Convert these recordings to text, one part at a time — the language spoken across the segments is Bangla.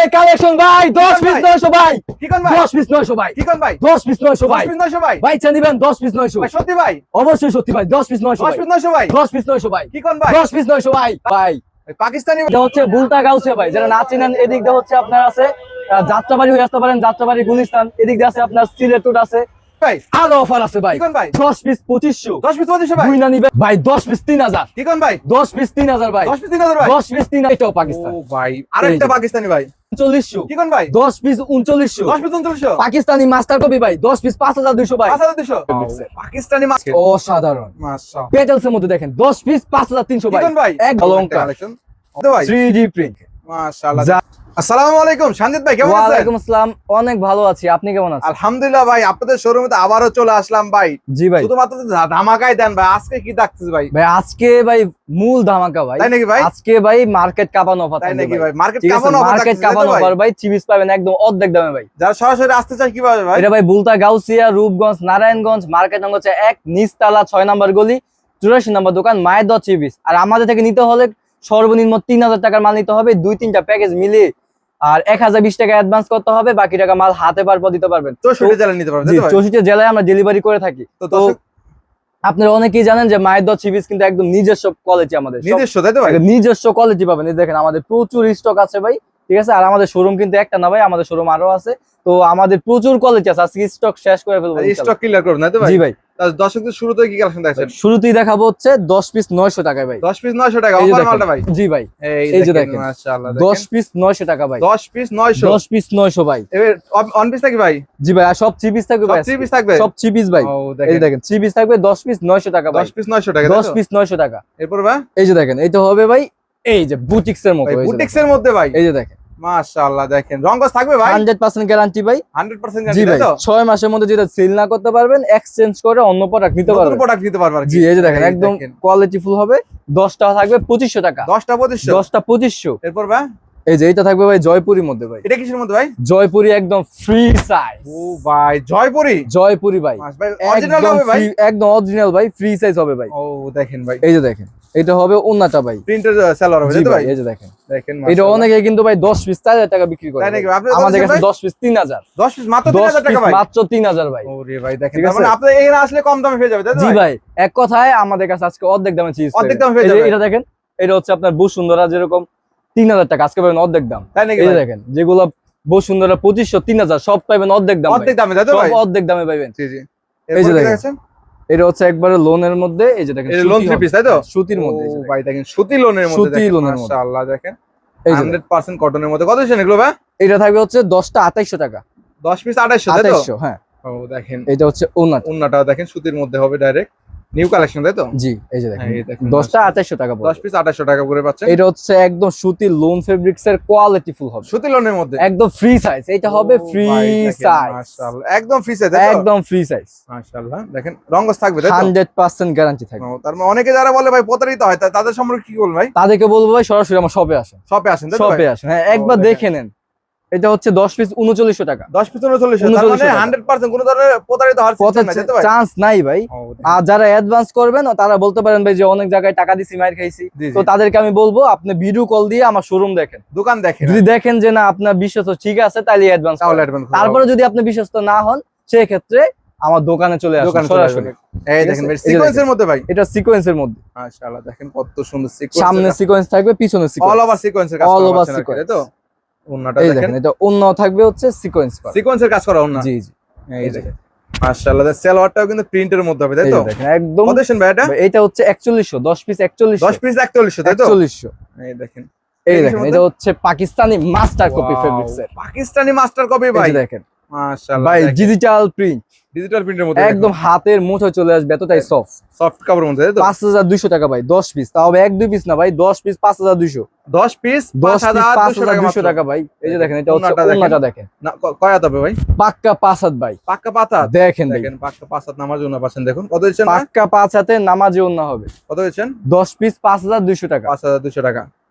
আরে কালেকশন ভাই 10 পিস 900 ভাই। কি কোন ভাই? 10 পিস 900 ভাই। কি কোন ভাই? 10 পিস 900 ভাই। 10 পিস 900 ভাই। ভাই চা নিবেন 10 পিস 900। ভাই সত্যি ভাই? অবশ্যই সত্যি ভাই 10 পিস 900 10 ভাই। পিস 900 ভাই। 10 পিস 900 ভাই। কি কোন ভাই? 10 পিস 900 ভাই। ভাই পাকিস্তানি এটা হচ্ছে বুলতা গাউসিয়া ভাই, যারা না চিনেন এদিক দিয়ে হচ্ছে আপনার আছে যাত্রাবাড়ি হয়ে আসতে পারেন, যাত্রাবাড়ি গুলিস্তান, এদিক দিয়ে আছে আপনার সিলেট রোড আছে ভাই। আরো অফার আছে ভাই। কি কোন ভাই? 10 পিস 2500। 10 পিস 2500 ভাই। দুই না নিবে ভাই 10 পিস 3000। কি কোন ভাই? 10 পিস 3000 ভাই। 10 পিস 3000 ভাই। 10 পিস 3000 এটাও পাকিস্তান। ও ভাই আরেকটা পাকিস্তানি ভাই। 3900। কি কোন ভাই? 10 piece 3900। 10 piece 3900। Pakistani master copy ভাই 10 পিস 5200 ভাই। 5200। পাকিস্তানি মাছ। অসাধারণ মাশাআল্লাহ। পেটেলস এর মধ্যে দেখেন 10 পিস 5300 কি ভাই। কোন ভাই? এক অলংকার কালেকশন। ভাই 3D প্রিন্ট। মাশাআল্লাহ। আসসালামু আলাইকুম সঞ্জিত ভাই, কেমন আছেন? ওয়ালাইকুম আসসালাম, অনেক ভালো আছি, আপনি কেমন আছেন? আলহামদুলিল্লাহ ভাই, আপনাদের শোরুমে তো আবারও চলে আসলাম ভাই। জি ভাই। শুধুমাত্র ধামাকাই দেন ভাই, আজকে কি ডাকছিস ভাই? ভাই আজকে ভাই মূল ধামাকা ভাই। তাই নাকি ভাই? আজকে ভাই মার্কেট কাঁপানো অফার। তাই নাকি ভাই? মার্কেট ঠিক আছে, কাঁপানো অফার মার্কেট থাকছে, কাঁপানো তাই তো ভাই? অফার ভাই, চিবিস পাবেন একদম অর্ধেক দামে ভাই। যারা সরাসরি আসতে চায় কিভাবে ভাই? এটা ভাই বুলতা গাউসিয়া, রূপগঞ্জ, নারায়ণগঞ্জ, মার্কেট নম্বর হচ্ছে 1 নিচতলা 6 নম্বর গলি 84 নম্বর দোকান মায়ের দশ চিবিস। আর আমাদের থেকে নিতে হলে সর্বনিম্ন 3000 টাকার মাল নিতে হবে, 2-3টা প্যাকেজ মিলিয়ে। আর 1020 টাকা অ্যাডভান্স করতে হবে, বাকি টাকা মাল হাতে পারপর দিতে পারবেন। 64 জেলা নিতে পারবেন, জি, তাই তো ভাই? 64 জেলায় আমরা ডেলিভারি করে থাকি। তো তো আপনারা অনেকেই জানেন যে মায়ের দশ চিবিস কিন্তু একদম নিজস্ব কোয়ালিটি, আমাদের সব নিজস্ব, তাই তো ভাই? নিজস্ব কোয়ালিটি পাবেন। এই দেখেন আমাদের প্রচুর স্টক আছে ভাই, ঠিক আছে। আর আমাদের শোরুম কিন্তু একটা না ভাই, আমাদের শোরুম আরো আছে। তো আমাদের প্রচুর কোয়ালিটি আছে, আজকে স্টক শেষ করে ফেলবো স্টক ক্লিয়ার করবেন, তাই তো ভাই? জি ভাই। তাহলে দর্শকদের শুরুতে কি কালেকশন দেখাচ্ছেন? শুরুতেই দেখাবো হচ্ছে 10 পিস 900 টাকায় ভাই। 10 পিস 900 টাকা এই যে অফার দেখেন। মালটা ভাই। জি ভাই, এই এই যে দেখেন দেখেন মাশাআল্লাহ। 10 পিস 900 টাকা ভাই। 10 পিস 900। 10 পিস 900 ভাই। এবার অন পিস থাকি ভাই? জি ভাই, আর সব চিবিস থাকবে সব ভাই। 3 পিস থাকবে? সব চিবিস ভাই। ও এই যে দেখেন চিবিস থাকবে 10 পিস 900 টাকা ভাই। 10 পিস 900 টাকা, 10 পিস 900 টাকা। এরপর ভাই এই যে দেখেন, এইটা হবে ভাই এই যে বুটিক্স এর মতো। ভাই এই যে বুটিক্স দেখেন। এর মধ্যে ভাই। এই যে দেখেন মাশাআল্লাহ, দেখেন রংগস থাকবে ভাই? 100% গ্যারান্টি ভাই। 100% জি গ্যারান্টি, ভাই, তাই তো? 6 মাসের মধ্যে যেটা সেল না করতে পারবেন এক্সচেঞ্জ করে অন্য প্রোডাক্ট নিতে নতুন পারবেন। প্রোডাক্ট নিতে পারবে আর কি। জি, এই যে দেখেন একদম কোয়ালিটি ফুল হবে। 10টা থাকবে 2500 টাকা। 10টা 2500। 10টা 2500। এরপর ভাই এই যে এটা থাকবে ভাই জয়পুরির মধ্যে ভাই। এটা কিসের মধ্যে ভাই? জয়পুরি একদম ফ্রি সাইজ। ও ভাই জয়পুরি। জয়পুরি ভাই ভাই অরিজিনাল হবে ভাই? একদম অরিজিনাল ভাই, ফ্রি সাইজ হবে ভাই। ও দেখেন ভাই, এই যে দেখেন এটা হবে ওন্নাটা ভাই। প্রিন্টের সেলার হবে, জি তাই তো ভাই, ভাই? এই যে দেখেন দেখেন এটা মাশাআল্লাহ। অনেকে কিন্তু ভাই 10 পিস 4000 টাকা বিক্রি করে তাই নাকি? ভাই। আপনাদের আমাদের কত কাছে ভাই? 10 পিস 3000। 10 পিস মাত্র 10 3000 টাকা পিস ভাই? মাত্র 3000 ভাই। ওরে ভাই দেখেন, ঠিক তার মানে আছে? আপনি এখানে আসলে কম দামে পেয়ে যাবে, তাই তো জি ভাই? ভাই, এক কথায় আমাদের কাছে আজকে অর্ধেক দামে চিজ অর্ধেক দামে পেয়ে যাবে। এটা দেখেন, এটা হচ্ছে আপনার বসুন্ধরা যেরকম 3000 টাকা, আজকে পাবেন অর্ধেক দাম। তাই নাকি এই যে ভাই? দেখেন যেগুলো বসুন্ধরা 2500 3000 সব পাবেন অর্ধেক দাম। অর্ধেক দামে, তাই তো ভাই? সব অর্ধেক দামে পাবেন। জি জি। এই যে এরপর কি দেখেন। দেখাচ্ছেন? এটা হচ্ছে একবারে লোনের মধ্যে। এই যে দেখেন এটা লোন 3 পিস, তাই তো? সুতির মধ্যে। এই যে ও দেখেন। ভাই দেখেন সুতি লোনের মধ্যে, সুতি দেখেন লোনের মধ্যে। মাশাআল্লাহ, দেখেন এই যে দেখেন। 100% কটনের মধ্যে। কত দিচ্ছেন এগুলো ভাই? এটা থাকবে হচ্ছে 10টা 2800 টাকা। 10 পিস 2800, তাই তো? 2800, হ্যাঁ। ও দেখেন এটা হচ্ছে ওন্নাটা। ওন্নাটা দেখেন সুতির মধ্যে হবে, ডাইরেক্ট নিউ কালেকশন, তাই তো? জি, এই যে দেখেন হ্যাঁ, এই দেখেন 10টা 2800 টাকা 10 পড়বে। পিস 2800 টাকা করে পাচ্ছেন। এটা হচ্ছে একদম সুতির লোন ফেব্রিক্স এর কোয়ালিটি ফুল হবে, সুতি লোনের মধ্যে একদম ফ্রি সাইজ। এটা হবে ও ফ্রি ভাই, দেখেন, সাইজ, মাশাআল্লাহ একদম ফ্রি সাইজ, তাই তো? একদম ফ্রি সাইজ। মাশাআল্লাহ দেখেন রংগস থাকবে, তাই তো? 100% গ্যারান্টি থাকবে। ও, তার মানে অনেকে যারা বলে ভাই প্রতারিত হয়, তাদের সম্পর্কে কি বলবেন ভাই? তাদেরকে বলবো ভাই সরাসরি আমার শপে আসেন। শপে আসেন, তাই তো শপে ভাই? আসেন, হ্যাঁ, একবার ও, দেখে নেন। এটা হচ্ছে 10 পিস 3900 টাকা। 10 পিস 3900, তার 3900 মানে টাকা। 100% কোনো ধরনের প্রতারিত হওয়ার সিস্টেম নাই, তাই তো ভাই? চান্স নাই ভাই। ও, দেখেন। আর যারা অ্যাডভান্স করবেন তারা বলতে পারেন ভাই যে অনেক জায়গায় টাকা দিছি মাইর খাইছি, জি, জি। তো তাদেরকে আমি বলবো আপনি ভিডিও কল দিয়ে আমার শোরুম দেখেন। দোকান দেখেন, যদি দেখেন যে না আপনার বিশ্বস্ত ঠিক আছে তাহলে অ্যাডভান্স তাহলে advance করো। তারপরে যদি আপনি বিশ্বস্ত না হন সেই ক্ষেত্রে আমার দোকানে চলে আসুন দোকানে চলে সরাসরি। আসবেন। এই ঠিক দেখেন আছে? ভাই এই যে সিকোয়েন্সের দেখেন। মধ্যে ভাই। এটা সিকোয়েন্সের মধ্যে, মাশাআল্লাহ দেখেন কত সুন্দর সিকোয়েন্স, সামনে সিকোয়েন্স থাকবে পিছনে অল সিকোয়েন্স, ওভার সিকোয়েন্সের কাজ All করা over আছে নাকি, তাই sequence। তো? ওন্নাটা এই দেখেন দেখেন এটা অন্য থাকবে হচ্ছে সিকোয়েন্স করা। সিকোয়েন্সের কাজ করা ওন্না। জি জি, এই এই দেখেন মাশাআল্লাহ, সালোয়ারটাও কিন্তু প্রিন্টের মধ্যে হবে, তাই এই তো? যে দেখেন একদম। কত দিচ্ছেন ভাই এটা? এটা হচ্ছে 4100, 10 পিস 4100, 10 পিস 4100, তাই তো? 4100। এই দেখেন এই কিসের দেখেন মধ্যে? এটা হচ্ছে Pakistani master copy Wow, fabrics এর। পাকিস্তানি মাস্টার কপি এই ভাই। যে দেখেন মাশাআল্লাহ ভাই দেখেন। ডিজিটাল প্রিন্ট, ডিজিটাল প্রিন্টের মধ্যে একদম হাতের মুঠোয় চলে আসবে, এতটাই সফট। সফট কাপড়ের মধ্যে, তাই তো? 5200 টাকা ভাই 10 পিস, তাও 1-2 পিস না ভাই, 10 পিস 5200, 10 পিস 10 পিস 5200 টাকা 5200 টাকা ভাই। এই যে দেখেন এটা হচ্ছে ওন্নাটা দেখেন। ওন্নাটা দেখেন, না কয় হাত হবে ভাই? পাক্কা 5 হাত ভাই। পাক্কা পাতা দেখেন ভাই দেখেন, পাক্কা 5 হাত নামার জন্য পাচ্ছেন, দেখুন কত দিচ্ছেন ভাই? পাক্কা 5 হাতে নামাজে ওন্না হবে। কত দিচ্ছেন? 10 পিস 5200 টাকা। 5200 টাকা।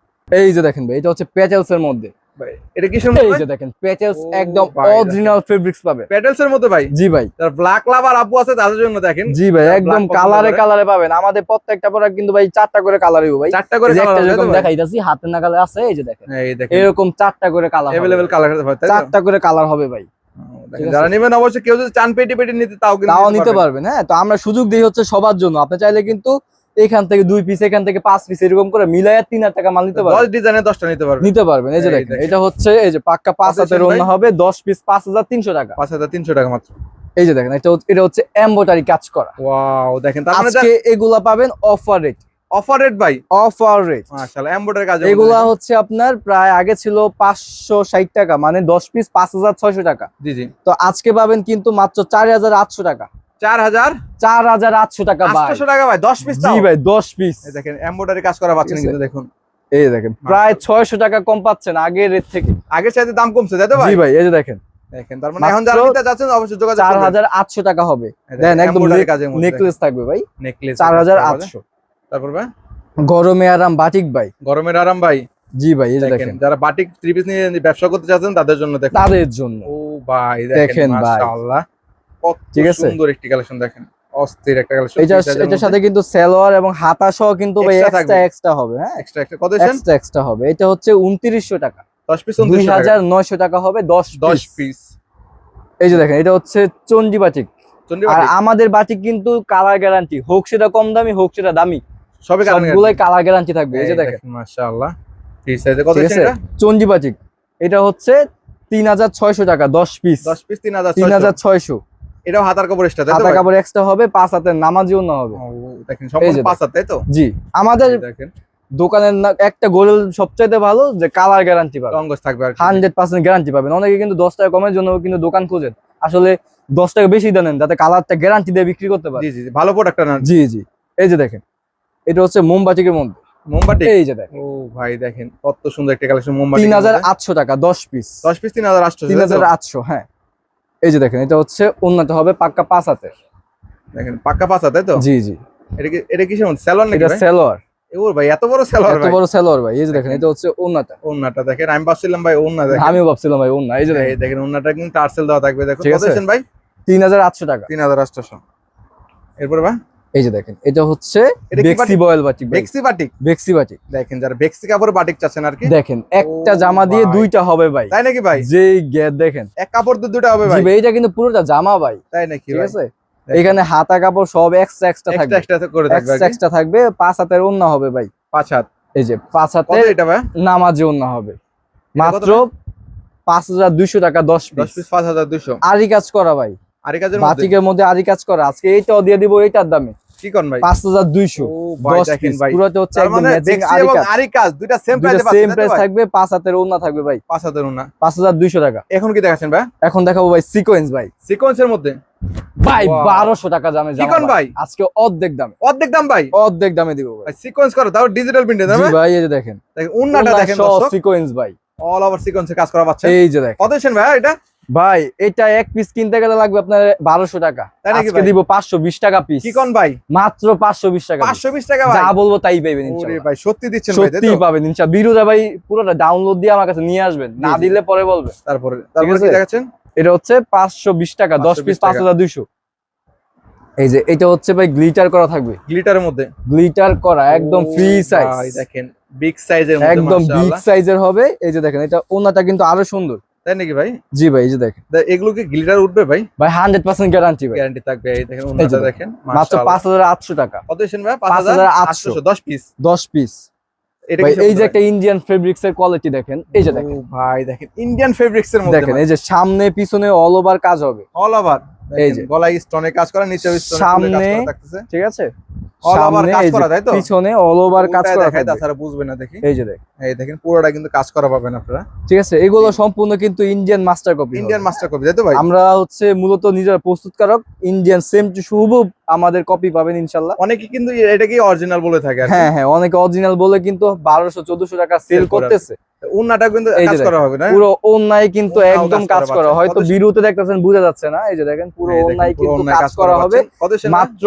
এই যে দেখেন ভাই এটা হচ্ছে প্যাটেলস এর মধ্যে, ভাই এটা কিসের এই মধ্যে যে দেখেন পেটেলস ও একদম ভাই, অরিজিনাল ফেব্রিক্স পাবে। প্যাটেলস এর মধ্যে ভাই, জি ভাই, যারা ব্ল্যাক লাভার আপু আছে তাদের জন্য দেখেন। জি ভাই, যারা একদম black পছন্দ কালারে করে, কালারে পাবেন। আমাদের প্রত্যেকটা প্রোডাক্ট কিন্তু ভাই 4টা করে কালার হইব ভাই। 4টা করে এই যে কালার একটা আছে তো যেরকম ভাই? দেখাইতাছি হাতে নাগালে আছে, এই যে দেখেন এই দেখেন এরকম 4টা করে কালার হবে। अवेलेबल কালার আছে ভাই, তাই তো? 4টা করে কালার হবে ভাই। দেখেন, ঠিক যারা আছে। নেবেন অবশ্যই কেউ যদি চান পেটি পেটি নিতে তাও কিন্তু তাও নিতে পারবেন। হ্যাঁ, তো আমরা সুযোগ দিই হচ্ছে সবার জন্য। আপনি চাইলে কিন্তু এখান থেকে 2 পিস, এখান থেকে 5 পিস এরকম করে মিলাইয়া 3000 টাকা মাল নিতে 10 পারবেন। ডিজাইনে 10টা নিতে পারবেন। নিতে পারবেন। এই যে এই দেখেন দেখেন। এটা হচ্ছে এই যে পাক্কা 5 কত হাতের ভাই? ওন্না হবে, 10 পিস 5300 টাকা। 5300 টাকা মাত্র। এই যে দেখেন এটা হচ্ছে এমব্রয়ডারি কাজ করা। ওয়াও, দেখেন তার মানে আজকে এগুলা পাবেন অফার রেট। অফার রেট ভাই, অফার রেট। মাশাআল্লাহ এমব্রয়ডারি কাজ। এগুলা হচ্ছে আপনার প্রায় আগে ছিল 560 টাকা, মানে 10 পিস 5600 টাকা। জি জি, তো আজকে পাবেন কিন্তু মাত্র 4800 টাকা। 4800 টাকা ভাই। টাকা ভাই, 10 পিস। জি ভাই, 10 পিস। এই দেখেন এমব্রয়ডারি কাজ করা পাচ্ছেন ঠিক আছে। কিন্তু দেখুন। এই দেখেন প্রায় 600 টাকা কম পাচ্ছেন আগের রেট থেকে। আগের চাইতে দাম কমছে তাই তো ভাই? জি ভাই, এই যে দেখেন দেখেন তার মানে এখন যারা মাত্র নিতে যাচ্ছেন অবশ্যই যোগাযোগ করবেন। 4800 টাকা হবে। এই দেখেন একদম embroidery কাজের মধ্যে নেকলেস থাকবে ভাই। নেকলেস 4800। তারপর ভাই গরমে আরাম বাটিক ভাই। গরমের আরাম ভাই। জি ভাই, এই যে দেখেন দেখেন যারা বাটিক থ্রি পিস নিয়ে ব্যবসা করতে চাচ্ছেন তাদের জন্য দেখেন। তাদের জন্য। ও ভাই দেখেন দেখেন ভাই। মাশাআল্লাহ কত ঠিক আছে। সুন্দর একটি কালেকশন দেখেন, অস্থির একটা কালেকশন। এটার সাথে কিন্তু সালোয়ার এবং হাতা সহ কিন্তু ভাই Extra থাকবে। এক্সট্রা হবে। হ্যাঁ, এক্সট্রা একটা কত দিয়েছেন? এক্সট্রা হবে। এটা হচ্ছে 2900 টাকা। 10 পিস 2900 টাকা। 2900 টাকা হবে 10 10 পিস। পিস। এই যে দেখেন এটা হচ্ছে চন্ডি বাটিক। চন্ডী আর বাটিক আমাদের বাটিক কিন্তু কালার গ্যারান্টি, হোক সেটা কম দামি হোক সেটা দামি, সবই কালার সবগুলাই কালার গ্যারান্টি থাকবে। এই যে দেখেন মাশাআল্লাহ ফ্রি সাইজে কত ঠিক দিয়েছেন আছে। এটা? চন্ডি বাটিক এটা হচ্ছে 3600 টাকা 10 পিস। 10 পিস 3600। 3600। এটাও হাতার কাপড় এক্সট্রা তাই তো হাতা ভাই? কাপড় এক্সট্রা হবে, 5 হাতের নামাজিও না হবে। ও দেখেন সম্পূর্ণ যে পাঁচ হাত তাই তো? জি, আমাদের এই দেখেন দোকানের একটা গোল সবচাইতে ভালো যে কালার গ্যারান্টি পাবেন, রঙ্গস থাকবে আর কি। 100% গ্যারান্টি পাবেন। অনেকে কিন্তু 10 টাকা কমের জন্য কিন্তু দোকান খোঁজেন, আসলে 10 টাকা বেশি দেন যাতে কালারটা গ্যারান্টি দিয়ে বিক্রি করতে পারে। জি জি জি, ভালো প্রোডাক্ট না। জি জি, এই যে দেখেন এটা হচ্ছে মোমবাতিকের মধ্যে। মোমবাতি। এই যে দেখেন ও ভাই দেখেন কত সুন্দর একটা কালেকশন মোমবাতি। 3800 টাকা 10 পিস। 10 পিস 3800। 3800। হ্যাঁ, এই যে দেখেন এটা হচ্ছে উন্নত হবে পাক্কা 5 হাতের। দেখেন পাক্কা পাঁচ হাত তাই তো? জি জি, এটা কি সেমন সেলর নাকি এটা ভাই? সেলোয়ার। ওর ভাই এত বড় সেলর এত ভাই। বড় সেলোয়ার ভাই। এই যে দেখেন এটা হচ্ছে উন্নতা। ওন্নাটা দেখেন, আমি ভাবছিলাম ভাই ওন্না দেখেন। আমিও ভাবছিলাম ভাই উন্না। এই যে এই দেখেন দেখেন ওন্নাটা কিন্তু টার্সেল দেওয়া থাকবে দেখুন। ঠিক কত আছে। দিয়েছেন ভাই? 3800 টাকা। 3800। এরপর ভাই এই যে দেখেন এটা হচ্ছে এটা কি বেক্সি বাটিক? বয়েল বাটিক ভাই। বেক্সি বাটিক। বেক্সি বাটিক দেখেন যারা বেক্সি কাপড় বাটিক চাচ্ছেন আর কি। দেখেন একটা ও জামা দিয়ে ভাই। 2টা হবে ভাই। তাই নাকি ভাই? যে গ্যাপ দেখেন। এক কাপড় দিয়ে দুটো হবে জি ভাই। ভাই, এটা কিন্তু পুরোটা জামা ভাই। তাই নাকি ঠিক ভাই? আছে। এখানে হাতা কাপড় সব এক্সট্রা এক্সট্রা থাকবে। এক্সট্রা করে থাকবে আর কি। এক্সট্রা থাকবে। 5 হাতের ওন্না হবে ভাই। 5 হাত। এই যে 5 কত হাতের এটা ভাই? নামাজি ওন্না হবে কত মাত্র ভাই? 5200 টাকা 10 10 পিস। পিস 5200। আরি কাজ করা ভাই, আর এই কাজের মধ্যে বাটিকের মধ্যে আরি কাজ করা। আজকে এইটাও দিয়ে দিব এইটার দামে কি কোন ভাই? 5200। ও ভাই 10 দেখেন পিস ভাই। পুরোটা হচ্ছে তার একদম মানে ম্যাচিং বেক্সি আরি এবং কাজ। আরি কাজ দুইটা সেম দুইটা প্রাইসে সেম পাচ্ছেন প্রাইস তাই তো ভাই? থাকবে। 5 হাতের ওন্না থাকবে ভাই 5000 ওন্না। 5200 টাকা। এখন কি দেখাচ্ছেন ভাই? এখন দেখাবো ভাই সিকোয়েন্স ভাই। সিকোয়েন্সের মধ্যে ভাই Wow. 1200 টাকা দামে কি কোন ভাই? আজকে অর্ধেক দামে। অর্ধেক দাম ভাই। অর্ধেক দামে দিব ভাই। ভাই সিকোয়েন্স করো তাও ডিজিটাল প্রিন্টে জি দাম ভাই, এই যে দেখেন দেখেন ওন্নাটা দেখেন দর্শক সিকোয়েন্স ভাই। অল ওভার সিকোয়েন্সে কাজ করা পাচ্ছেন। এই যে দেখেন কত দিয়েছেন ভাই এটা? ভাই এটা এক পিস কিনতে গেলে লাগবে আপনার 1200 টাকা। তাই নাকি আজকে ভাই? দিব 520 টাকা পিস। কি কোন ভাই? মাত্র 520 টাকা piece। 520 টাকা ভাই। যা বলবো তাই পাইবেন ওরে ইনশাআল্লাহ। ভাই সত্যি দিচ্ছেন ভাই তাই সত্যি তো? পাবেন ইনশাআল্লাহ। ভিডিওটা ভাই পুরোটা ডাউনলোড দিয়ে আমার কাছে নিয়ে আসবেন, না জি। দিলে পরে বলবে। তারপরে আছে? কি দেখাচ্ছেন? এটা হচ্ছে 520 টাকা 10 পিস 520 টাকা। 5200। এই যে এটা হচ্ছে ভাই গ্লিটার করা থাকবে। গ্লিটারের মধ্যে গ্লিটার করা একদম ও ফ্রি ভাই সাইজ, দেখেন বিগ সাইজের মধ্যে একদম বিগ মাশাআল্লাহ। সাইজের হবে। এই যে দেখেন এটা ওনাটা কিন্তু আরো সুন্দর। তাই নাকি ভাই? জি ভাই, এই যে দেখেন এগুলো কি গ্লিটার উঠবে ভাই? ভাই 100% গ্যারান্টি ভাই। গ্যারান্টি থাকবে। এই দেখেন এই যে ওন্নাটা দেখেন। দেখেন মাত্র মাশাআল্লাহ। 5800 টাকা কত দিয়েছেন ভাই? 5800 10 পিস। 10 পিস। এটা ভাই কি এই যে একটা ইন্ডিয়ান ফেব্রিক্স এর কোয়ালিটি দেখেন। এই যে দেখেন, ও ভাই দেখেন ইন্ডিয়ান ফেব্রিক্স এর মধ্যে দেখেন এই যে সামনে পিছনে অল ওভার কাজ হবে। অল ওভার এই যে। গলায় স্টোনে কাজ করা, নিচে স্টোনে কাজ সামনে করা থাকতেছে। ঠিক আছে, অল ওভার সামনে কাজ এই যে করা তাই তো? পিছনে অল ওভার কাজ পুরোটাই করা দেখাই থাকবে। তাছাড়া বুঝবে না দেখি। এই যে দেখেন, এই দেখেন পুরোটা কিন্তু কাজ করা পাবেন আপনারা। ঠিক আছে, এগুলো সম্পূর্ণ কিন্তু Indian master copy. Indian master copy তাই তো ভাই? আমরা হচ্ছে মূলত নিজেরা প্রস্তুতকারক, ইন্ডিয়ান সেম টু হুবহু আমাদের কপি পাবেন ইনশাআল্লাহ। অনেকে কিন্তু এটাকে অরিজিনাল বলে থাকে আর কি। হ্যাঁ হ্যাঁ, অনেকে অরিজিনাল বলে কিন্তু 1200-1400 টাকা সেল Sell করে। করতেছে। উন্নাটা কিন্তু এই যে কাজ দেখেন, করা হবে না? পুরো ওন্নায় কিন্তু ওন্নাও একদম কাজ কাজ করা করা, পাচ্ছেন। হয়তো কত- ভিডিওতে দেখতেছেন বোঝা যাচ্ছে না। এই যে দেখেন পুরো এই দেখেন, ওন্নায় পুরো কিন্তু ওন্নায় কাজ করা হবে। পাচ্ছেন। কত দিয়েছেন ভাই? মাত্র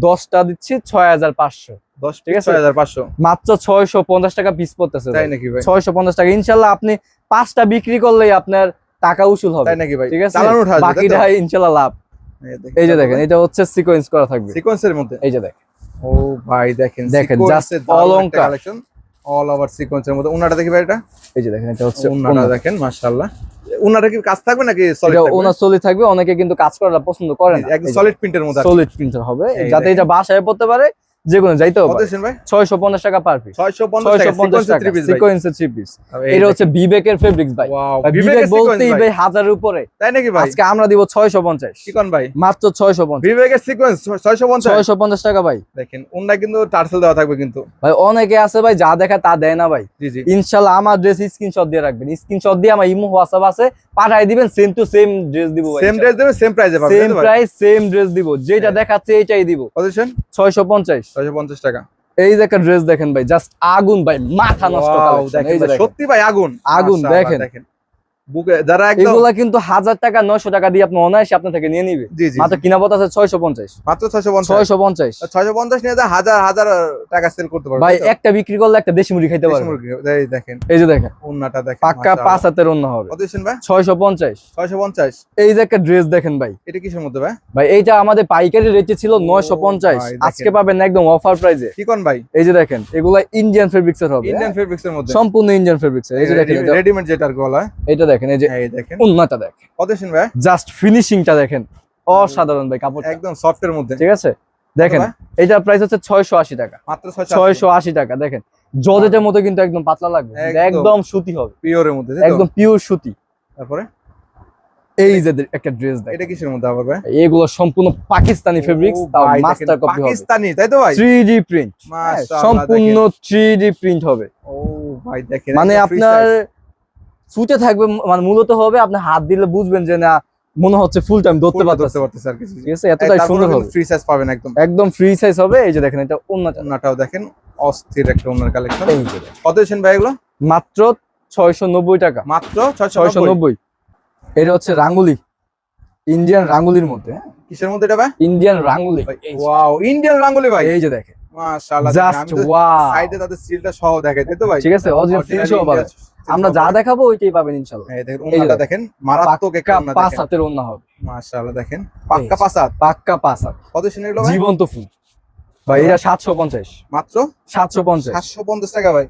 10টা দিচ্ছি 6500। 10 ঠিক আছে। 6500 মাত্র 650 টাকা পিস পড়তেছে তাই নাকি ভাই? 650 টাকা। ইনশাল্লাহ আপনি 5টা বিক্রি করলেই আপনার টাকা উসুল হবে। তাই নাকি ভাই? ঠিক আছে, চালান উঠা আসবে, তাই তো? বাকিটা ইনশাল্লাহ লাভ। এই যে দেখেন, এটা হচ্ছে সিকোয়েন্স করা থাকবে। সিকোয়েন্সের মধ্যে। এই যে দেখেন, ও ভাই দেখেন দেখেন, sequence just এর দারুণ একটা অলংকার। কালেকশন, অল ওভার সিকোয়েন্সের মধ্যে। উনাটা দেখি ভাই, এটা এই যে দেখেন, এটা হচ্ছে উনাটা দেখেন মাশাআল্লাহ। উনাটা কি কাজ থাকবে নাকি সলিড এটা থাকবে? ওনা সলিড থাকবে। অনেকে কিন্তু কাজ করাটা পছন্দ করে না, একদম সলিড প্রিন্টের মধ্যে। সলিড প্রিন্টার হবে এই যাতে দেখেন। এটা বাসায় পড়তে পারে, যে কোনো যাইতেও কত পারে। দিচ্ছেন ভাই? 650 টাকা পার পিস। 650 টাকা 650 টাকা সিকোয়েন্সের 3 পিস ভাই। সিকোয়েন্সের 3 পিস। এই এটা হচ্ছে বিবেকের ফেব্রিক্স ভাই। ওয়াও, ভাই, বিবেকের বিবেক সিকোয়েন্স বলতেই ভাই। ভাই 1000 এর উপরে। তাই নাকি ভাই? আজকে আমরা দিব 650। কি কোন ভাই? মাত্র 650। বিবেকের সিকোয়েন্স 650। 650 টাকা ভাই। দেখেন উন্না কিন্তু টার্সেল দেওয়া থাকবে কিন্তু। ভাই অনেকে আছে ভাই, যা দেখা তা দেয় না ভাই। জি জি। ইনশাআল্লাহ আমার ড্রেস স্ক্রিনশট দিয়ে রাখবেন। স্ক্রিনশট দিয়ে আমার ইমো হোয়াটসঅ্যাপ আছে, পাঠাই দিবেন। সেম টু সেম ড্রেস দিব ভাই। সেম ড্রেস দেবে, সেম প্রাইসে পাবেন সেম তাই তো ভাই? প্রাইস, সেম ড্রেস দিব। যেটা দেখাচ্ছে এটাই দিব। কত দিচ্ছেন? 650। 650 টাকা। এই যে একটা ড্রেস দেখেন ভাই, জাস্ট আগুন ভাই, মাথা নষ্ট Wow, কালেকশন। দেখেন এই যে ভাই, দেখেন, সত্যি ভাই আগুন। আগুন মাশাআল্লাহ, দেখেন। বুকে যারা একদম এগুলা কিন্তু 1000 টাকা 900 টাকা দিয়ে আপনি অনায়াসে আপনার থেকে নিয়ে নিবে। জি জি। মাত্র কিনা পড়তে আছে 650। মাত্র 650। 650 650 নিয়ে যা হাজার হাজার টাকা সেল করতে পারবে ভাই। তাই তো? একটা বিক্রি করলে একটা দেশি মুড়ি খাইতে দেশি পারবে। মুরগি। এই দেখেন এই যে দেখেন, উন্নাটা দেখেন পাক্কা মাশাআল্লাহ। 5 হাতের অন্য হবে। কত দিচ্ছেন ভাই? 650। 650। এই যে একটা ড্রেস দেখেন ভাই। এটা কিসের মধ্যে ভাই? ভাই এইটা আমাদের পাইকারি রেটে ছিল ও 950, ভাই, আজকে দেখেন। পাবেন একদম অফার প্রাইসে। কি কোন ভাই? এই যে দেখেন, এগুলা ইন্ডিয়ান ফেব্রিক্স এর হবে। ইন্ডিয়ান ফেব্রিক্স এর মধ্যে। সম্পূর্ণ ইন্ডিয়ান ফেব্রিক্স এর। এই যে দেখেন, রেডিমেড যেটার গলা। এটা দেখেন, এই যে এই দেখেন। উন্নাটা দেখেন, কত দিচ্ছেন ভাই? জাস্ট ফিনিশিংটা দেখেন, অসাধারণ ভাই কাপড়। একদম সফট এর মধ্যে। ঠিক আছে, দেখেন ভাই? এটার প্রাইস হচ্ছে 680 টাকা। মাত্র 680 টাকা। দেখেন জর্জেটের মতো কিন্তু একদম পাতলা লাগবে, একদম। একদম সুতি হবে, পিওরের মধ্যে তাই তো? একদম পিওর সুতি। তারপরে এই যে একটা ড্রেস এটা দেখেন, কিসের মধ্যে আবার ভাই? এগুলো সম্পূর্ণ পাকিস্তানি ফেব্রিক্স, ও তাও ভাই, দেখেন, মাস্টার কপি হবে। পাকিস্তানি তাই তো ভাই? 3D প্রিন্ট, মাশাআল্লাহ, সম্পূর্ণ 3D প্রিন্ট হবে। ও ভাই দেখেন মানে একদম free আপনার size। ফুটে থাকবে, মানে মূলত হবে আপনি হাত দিলে বুঝবেন যে না, মনে হচ্ছে ফুল টাইম ধরতে ফুলটা পারতেছে। পারতেছে আর কিছু। ঠিক আছে, এতটাই সুন্দর হবে, ফ্রি সাইজ পাবেন একদম। একদম ফ্রি সাইজ হবে। এই যে দেখেন, এটা উন্নত। ওন্নাটাও দেখেন অস্থির একটা ওন্নার কালেকশন। এই যে দেখেন, কত দিচ্ছেন ভাই এগুলো? মাত্র 690 টাকা। মাত্র 690। 690। এটা হচ্ছে রাঙ্গুলি, ইন্ডিয়ান রাঙ্গুলির মধ্যে। কিসের মধ্যে এটা ভাই? ইন্ডিয়ান রাঙ্গুলি। ওয়াও, ইন্ডিয়ান রাঙ্গুলি ভাই। এই যে দেখেন, মাশাআল্লাহ, জাস্ট ওয়াও। সাইডে তাদের সিলটা সহ দেখাই তাই তো ভাই? ঠিক আছে, অরিজিনাল সিল সহ পাবেন। আমরা যা দেখাবো ওইটাই পাবেন ইনশাআল্লাহ। এই দেখেন ওন্নাটা দেখেন, মারাত্মক একটা ওন্না পাঁচ দেখেন। হাতের ওন্না হবে। মাশাআল্লাহ দেখেন, পাক্কা পাঁচ হাত। পাক্কা 5 হাত, কত দিচ্ছেন এগুলো ভাই? জীবন্ত ফুল ভাই। এটা 750। মাত্র 750 750 টাকা ভাই।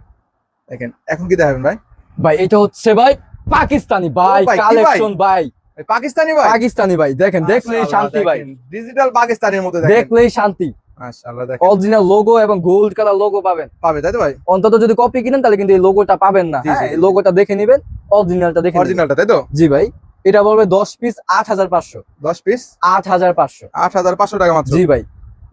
দেখেন এখন কি দেখাবেন ভাই? ভাই। এটা হচ্ছে ভাই পাকিস্তানি ভাই, ও ভাই, কি ভাই? কালেকশন ভাই, এই পাকিস্তানি ভাই। পাকিস্তানি ভাই। দেখেন, দেখলেই শান্তি ভাই, ডিজিটাল পাকিস্তানের মধ্যে দেখেন। দেখলেই শান্তি। মাশাআল্লাহ দেখেন, অরিজিনাল লোগো এবং গোল্ড কালার লোগো পাবেন। পাবে তাই তো ভাই? অন্তত যদি কপি কিনেন তাহলে কিন্তু এই লোগোটা পাবেন না। জি, হ্যাঁ, জি, এই জি। লোগোটা দেখে নেবেন, অরিজিনালটা দেখে নেবেন। অরিজিনালটা তাই তো? জি ভাই। এটা বলবে 10 পিস 8500। 10 পিস 8500। 8500 টাকা মাত্র। জি ভাই,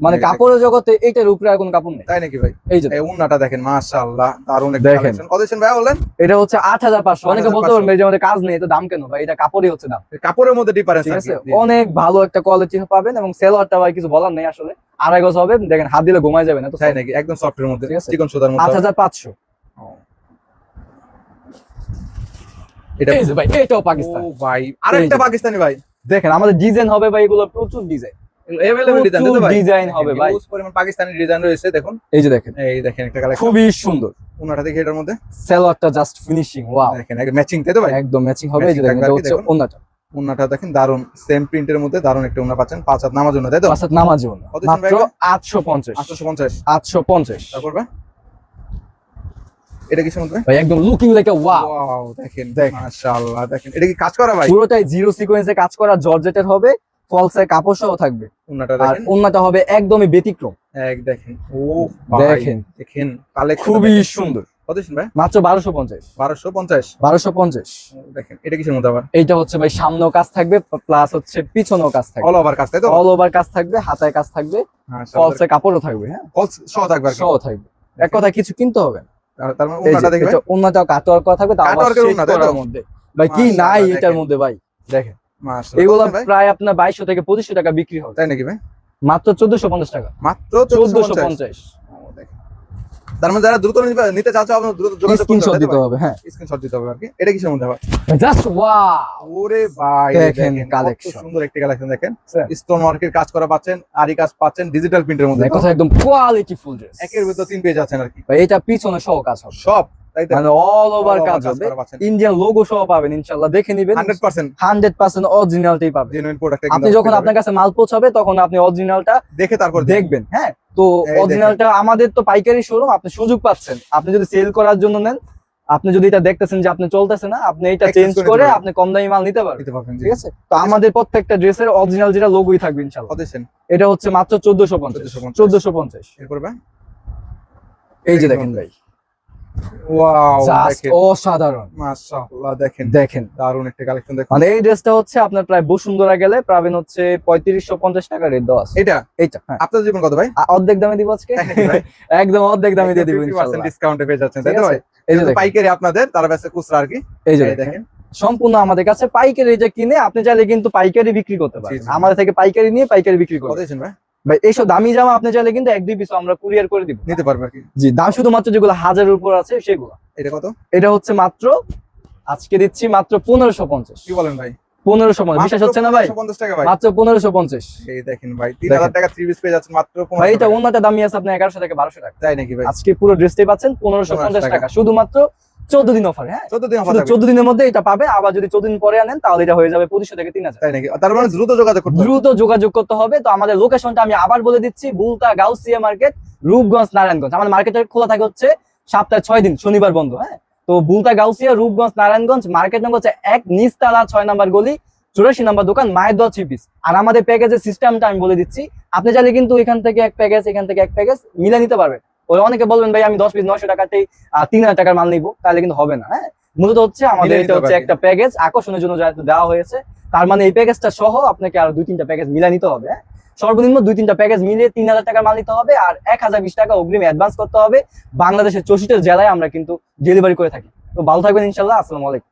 মানে এই কাপড়ের জগতে এটার উপরে আর কোনো কাপড় নেই। তাই নাকি ভাই? এই যে এই উন্নাটা দেখেন, মাশাআল্লাহ দারুণ একটা দেখেন। কালেকশন। কত দিচ্ছেন ভাই বলেন? এটা হচ্ছে 8500। অনেকে বলতে 8500 পারবে যে আমাদের কাজ নেই, এটা দাম কেন ভাই? এটা কাপড়ই হচ্ছে দাম। কাপড়ের মধ্যে ডিফারেন্স ঠিক আছে। আছে, অনেক ভালো একটা কোয়ালিটি পাবেন এবং সেলোয়ারটা ভাই কিছু বলার নেই আসলে। 2.5 গজ হবে, দেখেন হাত দিলে ঘুমায় যাবে না তো। তাই নাকি? একদম সফটের মধ্যে, ঠিক আছে। চিকন সুতার মধ্যে। 8500। এটা এই যে ভাই, এটাও পাকিস্তান। ও ভাই, আরেকটা এই যে। পাকিস্তানি ভাই। দেখেন আমাদের ডিজাইন হবে ভাই, এগুলো প্রচুর ডিজাইন, अवेलेबल ডিজাইন তাই তো ভাই? ডিজাইন হবে ভাই। হিউজ পরিমাণ পাকিস্তানি ডিজাইন রয়েছে দেখুন। এই যে দেখেন, এই দেখেন একটা কালেকশন, খুবই সুন্দর। উন্নাটা দেখি এটার মধ্যে। সেলোয়ারটা জাস্ট ফিনিশিং, ওয়াও। দেখেন একদম ম্যাচিং তাই তো ভাই? একদম ম্যাচিং হবে। এই যে Matching দেখেন, থাকবে এটা আর কি হচ্ছে দেখুন। ওন্নাটা। উন্নাটা দেখেন দারুন, সেম প্রিন্টের মধ্যে দারুন একটা উন্না পাচ্ছেন। 5 হাত নামার জন্য তাই তো? পাঁচ নামাজ জন্য কত দিচ্ছেন মাত্র ভাই? 850। 850। 850 তারপর ভাই এটা কিসের মধ্যে? ভাই, একদম লুকিং লাইক আ ওয়াও। ওয়াও দেখেন, দেখেন। মাশাআল্লাহ দেখেন। এটা কি কাজ করা ভাই? পুরোটাই জিরো সিকোয়েন্সে কাজ করা, জর্জেটের হবে, ফলসে কাপড় সহ থাকবে। উন্নাটা আর দেখেন, ওন্নাটা হবে একদমই ব্যতিক্রম। এক দেখেন। ও ভাই দেখেন, দেখেন কালেকশন খুবই সুন্দর। কত দিচ্ছেন ভাই? মাত্র 1250। 1250। 1250। দেখেন এটা কিসের মধ্যে আবার? এইটা হচ্ছে ভাই সামনেও কাজ থাকবে, প্লাস হচ্ছে পিছনেও কাজ থাকবে, অল ওভার কাজ তাই তো? অল ওভার কাজ থাকবে, হাতায় কাজ থাকবে, ফলসে কাপড়ও থাকবে। হ্যাঁ, ফলস সহ থাকবে আর কি। সহ থাকবে। এক কথা কিছু কিনতে হবে না। তার মানে এই যে, উন্নাটা দেখি ভাই। এটা ওন্নাটাও কাটওয়ার্ক করা থাকবে, তাও আবার কাটওয়ার্কের শেড ওন্না, তাই তো? করার মধ্যে। ভাই কি মাশাআল্লাহ, নাই এটার দেখেন। মধ্যে ভাই? দেখেন, মাশাআল্লাহ এগুলো ভাই, প্রায় আপনার 2200 থেকে 2500 টাকা বিক্রি হবে, তাই নাকি ভাই? মাত্র 1450 টাকা। মাত্র 1450। ও দেখেন তার মানে যারা দ্রুত নিতে চাচ্ছ আপনার দ্রুত যোগাযোগ করতে স্ক্রিনশট হবে, দিতে হবে। হ্যাঁ, স্ক্রিনশট দিতে হবে আর কি। এটা কিসের মধ্যে আবার? জাস্ট ওয়াও, ওরে ভাই দেখেন কত কালেকশন। সুন্দর একটি কালেকশন দেখেন। স্যার, স্টোন ওয়ার্কের কাজ করা পাচ্ছেন, আরি কাজ পাচ্ছেন, ডিজিটাল প্রিন্টের মধ্যে। কথা একদম কোয়ালিটি ফুল ড্রেস। একের ভিতর 3 পেয়ে যাচ্ছেন আর কি। ভাই এটা পিছনে সহ কাজ হবে, সব তাই তো, মানে অল ওভার all over কাজ কাজ হবে। করা পাচ্ছেন। ইন্ডিয়ান লোগো সহ পাবেন ইনশাআল্লাহ, দেখে নেবেন। 100% 100% অরিজিনালটাই পাবেন। Genuine product. আপনি যখন আপনার কাছে মাল পৌঁছাবে তখন আপনি অরিজিনালটা দেখে তারপর দেখবেন। হ্যাঁ, তো এই দেখেন। অরিজিনালটা আমাদের তো পাইকারি শোরুম, আপনি সুযোগ পাচ্ছেন। আপনি যদি সেল করার জন্য নেন, আপনি যদি এটা দেখতেছেন যে আপনি চলতেছে না, আপনি এটা Exchange চেঞ্জ করে করে দিতে আপনি কম দামি মাল নিতে পারবেন। নিতে পারবেন। ঠিক আছে, তো আমাদের প্রত্যেকটা ড্রেসের অরিজিনাল যেটা লোগোই থাকবে ইনশাআল্লাহ। অদেশেন এটা হচ্ছে মাত্র 1450। 1450। এরপর ভাই এই যে দেখেন ভাই, ওয়াও জাস্ট দেখেন অসাধারণ। মাশাআল্লাহ দেখেন দেখেন দারুণ একটা কালেকশন দেখুন। মানে এই ড্রেসটা হচ্ছে আপনার প্রায় বসুন্ধরা গেলে পাবেন হচ্ছে 3550 টাকা রেট দেওয়া আছে। এটা এইটা হ্যাঁ, আপনার জীবন কত ভাই? অর্ধেক দামে দিব আজকে। তাই নাকি ভাই? একদম অর্ধেক দামে দিয়ে দিব 50% ইনশাআল্লাহ। ডিসকাউন্টে পেয়ে যাচ্ছেন তাই ঠিক তো আছে? ভাই? এই যে যেহেতু দেখেন, পাইকারি আপনাদের, তারা বেচে খুচরা আর কি। এই যে এই দেখেন, দেখেন সম্পূর্ণ আমাদের কাছে পাইকারি যে কিনে আপনি চাইলে কিন্তু পাইকারি বিক্রি করতে পারেন। জি, জি। আমাদের থেকে পাইকারি নিয়ে পাইকারি বিক্রি করবেন। অদেশেন ভাই ভাই এইসব দামি জামা আপনি চাইলে কিন্তু 1-2 পিস আমরা কুরিয়ার করে দিব। নিতে পারবে আর কি। জি, দাম শুধুমাত্র যেগুলো 1000 এর উপর আছে সেগুলো। এটা কত? এটা হচ্ছে মাত্র আজকে দিচ্ছি মাত্র 1550। কি বলেন ভাই? 1550 বিশ্বাস হচ্ছে না ভাই? 1550 টাকা ভাই। মাত্র 1550। এই দেখেন ভাই 3000 টাকা 3 পিস পেয়ে যাচ্ছেন মাত্র ভাই 1500 এটা টাকা। ওনাটা দামি আছে আপনার 1100 থেকে 1200 টাকা। তাই নাকি ভাই? আজকে পুরো ড্রেসটাই পাচ্ছেন 1550 টাকা, শুধুমাত্র 14 দিন অফার। হ্যাঁ, 14 দিন অফার শুধু থাকবে। 14 দিনের মধ্যে এটা পাবে। আবার যদি 14 দিন পরে আনেন তাহলে এটা হয়ে যাবে 2500 থেকে 3000। তাই নাকি? তার মানে দ্রুত যোগাযোগ করতে হবে। দ্রুত যোগাযোগ করতে হবে। তো আমাদের লোকেশনটা আমি আবার বলে দিচ্ছি, বুলতা গাউসিয়া মার্কেট, রূপগঞ্জ, নারায়ণগঞ্জ। আমাদের মার্কেটের খোলা থাকে হচ্ছে সপ্তাহে 6 দিন, শনিবার বন্ধ। হ্যাঁ, তো বুলতা গাউসিয়া, রূপগঞ্জ, নারায়ণগঞ্জ, মার্কেট নম্বর হচ্ছে 1, নিচতলা 6 নম্বর গলি, 84 নম্বর দোকান, মায়ের দোয়া 3 পিস। আর আমাদের প্যাকেজের সিস্টেমটা আমি বলে দিচ্ছি, আপনি চাইলে কিন্তু এখান থেকে এক প্যাকেজ, এখান থেকে এক প্যাকেজ মিলে নিতে পারবেন। ওরা অনেকে বলবেন ভাই আমি 10 পিস 900 টাকাতেই 3000 টাকার মাল নিবো, তাহলে কিন্তু হবে না। হ্যাঁ, মূলত হচ্ছে আমাদের মিলে এটা নিতে হচ্ছে পারবেন। একটা প্যাকেজ আকর্ষণের জন্য যা দেওয়া হয়েছে। তার মানে এই প্যাকেজটা সহ আপনাকে আরো 2-3টা প্যাকেজ মিলে নিতে হবে। হ্যাঁ, সর্বনিম্ন 2-3টা প্যাকেজ মিলিয়ে 3000 টাকার মাল নিতে হবে। আর 1020 টাকা অগ্রিম অ্যাডভান্স করতে হবে। বাংলাদেশের 64 জেলায় আমরা কিন্তু ডেলিভারি করে থাকি। তো ভালো থাকবেন ইনশাল্লাহ। আসসালামু আলাইকুম।